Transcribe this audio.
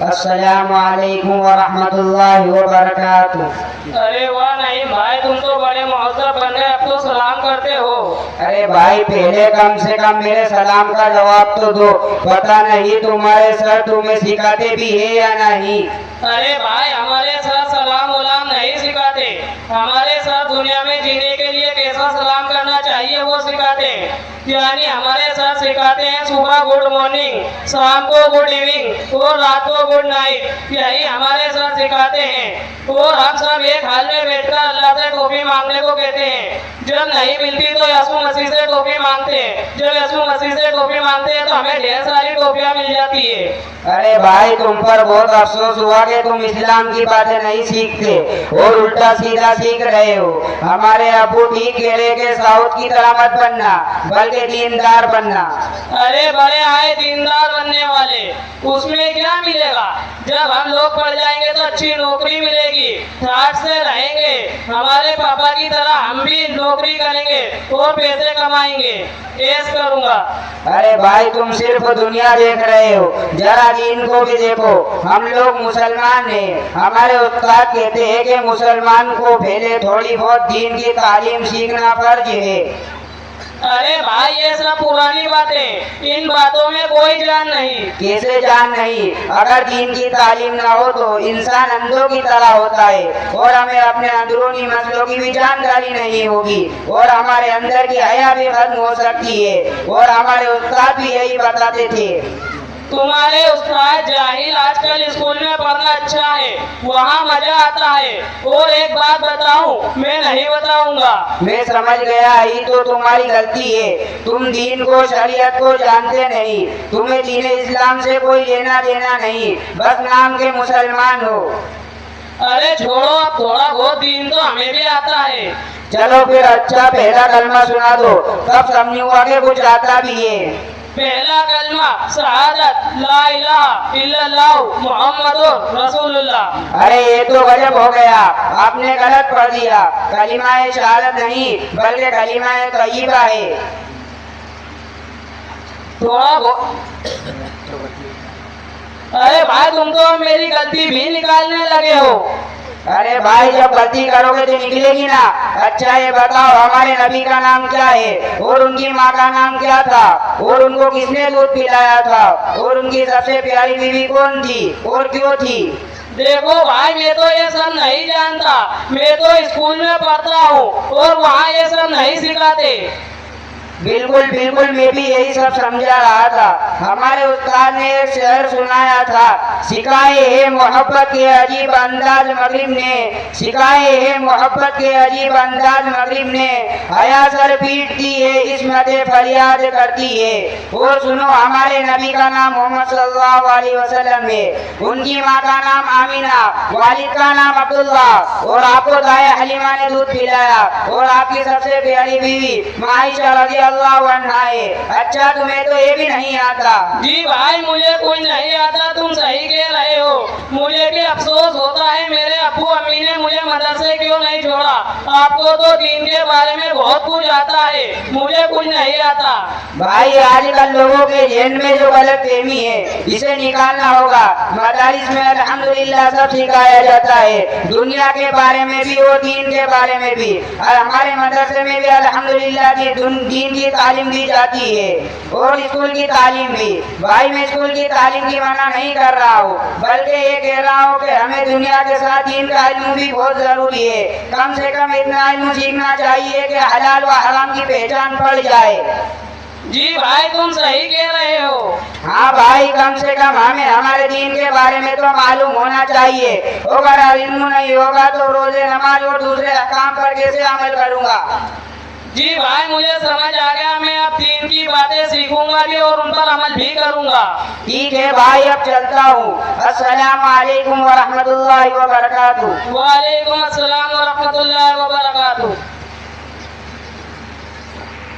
अस्सलामुअलैकुम वरहमतुल्लाहि वबरकातुह। अरे वाह नहीं भाई, तुम तो बड़े महज़्ज़ब बन गए, अब तो सलाम करते हो। अरे भाई पहले कम से कम मेरे सलाम का जवाब तो दो। पता नहीं तुम्हारे सर तुम्हें सिखाते भी है या नहीं। अरे भाई हमारे सर सलाम वलाम नहीं सिखाते, हमारे सर दुनिया में जीने के लिए कैसा सलाम करना चाहिए वो सिखाते हैं। यानी हमारे सर सिखाते हैं सुबह गुड मॉर्निंग, शाम को गुड इवनिंग और रात को गुड नाइट, यही हमारे सर सिखाते हैं। और हम सब एक हाल में बैठकर अल्लाह से टोपी मांगने को कहते हैं। जब नहीं मिलती तो यसू मसीह से टोपी मांगते हैं, जब यसू मसीह से टोपी मांगते हैं तो हमें ढेर सारी टोपियाँ मिल जाती है। अरे भाई तुम पर बहुत अफसोस हुआ कि तुम इस्लाम की बातें नहीं सीखते और उल्टा सीधा सीख रहे हो। हमारे अबू ठीक कह रहे कि साउथ की तरह मत बनना बल्कि दीनदार बनना। अरे बड़े आए दीनदार बनने वाले, उसमें क्या मिलेगा? जब हम लोग पढ़ जाएंगे तो अच्छी नौकरी मिलेगी, ठाट से रहेंगे, हमारे पापा की तरह हम भी नौकरी करेंगे और पैसे कमाएंगे, ऐश करूंगा। अरे भाई तुम सिर्फ दुनिया देख रहे हो, जरा दीन को भी देखो। हम लोग मुसलमान हैं, हमारे उस्ताद कहते हैं कि मुसलमान को पहले थोड़ी बहुत दीन की तालीम सीखना फर्ज है। अरे भाई ये सब पुरानी बातें, इन बातों में कोई जान नहीं। कैसे जान नहीं? अगर दीन की तालीम ना हो तो इंसान अंधों की तरह होता है और हमें अपने अंदरूनी मसलों की भी जानकारी नहीं होगी और हमारे अंदर की हया भी खत्म हो सकती है। और हमारे उस्ताद भी यही बताते थे। तुम्हारे उस्ताद जाहिल, आजकल स्कूल में पढ़ना अच्छा है, वहाँ मजा आता है। और एक बात बताऊं, मैं नहीं बताऊंगा। मैं समझ गया, ही तो तुम्हारी गलती है। तुम दीन को शरीयत को जानते नहीं, तुम्हें दीन इस्लाम से कोई लेना देना नहीं, बस नाम के मुसलमान हो। अरे छोड़ो, अब थोड़ा बहुत दीन तो हमें भी आता है। चलो फिर अच्छा पहला कलमा सुना दो, तब समझूंगा कि कुछ आता भी है। पहला कलमा शहादत ला इलाहा इल्लल्लाह मुहम्मदुर रसूलुल्लाह। अरे ये तो गजब हो गया, आपने गलत पढ़ दिया। कलिमाए शहादत नहीं बल्कि कलिमाए तय्यबा है। थोड़ा अरे भाई तुम तो मेरी गलती भी निकालने लगे हो। अरे भाई जब गलती करोगे तो निकलेगी ना। अच्छा ये बताओ, हमारे नबी का नाम क्या है और उनकी माँ का नाम क्या था और उनको किसने दूध पिलाया था और उनकी सबसे प्यारी बीवी कौन थी और क्यों थी? देखो भाई मैं तो ये सब नहीं जानता, मैं तो स्कूल में पढ़ता हूँ और वहाँ ये सब नहीं सिखाते। बिल्कुल बिल्कुल, मैं भी यही सब समझा रहा था। हमारे उस्ताद ने एक शेर सुनाया था, सिखाए है मोहब्बत के अजीब अंदाज मगरिब ने, सिखाए है मोहब्बत के अजीब अंदाज मगरिब ने, हया सर पीटती है इस्मते फरियाद करती है। और सुनो, हमारे नबी का नाम मोहम्मद सल्लल्लाहु अलैहि वसल्लम है, उनकी माँ का नाम आमीना, वालिद का नाम अब्दुल्ला और आपको दाया हलीमा ने दूध पिलाया और आपकी सबसे प्यारी बीवी माइशा रज़ी अल्लाहु अन्हा है। अच्छा तुम्हें तो ये भी नहीं आता? जी भाई मुझे कुछ नहीं आता, तुम सही कह रहे हो। मुझे भी अफसोस होता है मेरे अब्बू अम्मी ने मुझे मदरसे क्यों नहीं छोड़ा। आपको तो दीन के बारे में बहुत कुछ आता है, मुझे कुछ नहीं आता। भाई आजकल लोगों के जहन में जो गलत फहमी है इसे निकालना होगा। मदारिस में अल्हम्दुलिल्लाह सब सिखाया जाता है, दुनिया के बारे में भी और दीन के बारे में भी। और हमारे मदरसे में भी अल्हम्दुलिल्लाह दीन की तालीम दी जाती है और स्कूल की तालीम भी। भाई मैं स्कूल की तालीम की मना नहीं कर रहा हूँ, बल्कि ये कह रहा हूँ कि हमें दुनिया के साथ दीन का इल्म भी बहुत जरूरी है। कम से कम इतना इल्म सीखना चाहिए कि हलाल व हराम की पहचान पड़ जाए। जी भाई तुम सही कह रहे हो। हाँ भाई, कम से कम हमें हमारे दीन के बारे में तो मालूम होना चाहिए। अगर इल्म नहीं होगा तो रोजे नमाज और दूसरे काम पर कैसे अमल करूँगा? जी भाई मुझे समझ आ गया, मैं अब दीन की बातें सीखूंगा भी और उन पर अमल भी करूंगा। ठीक है भाई, अब चलता हूँ। अस्सलामु अलैकुम वरहमतुल्लाहि वबरकातुह। वालेकुम अस्सलाम वरहमतुल्लाहि वबरकातुह।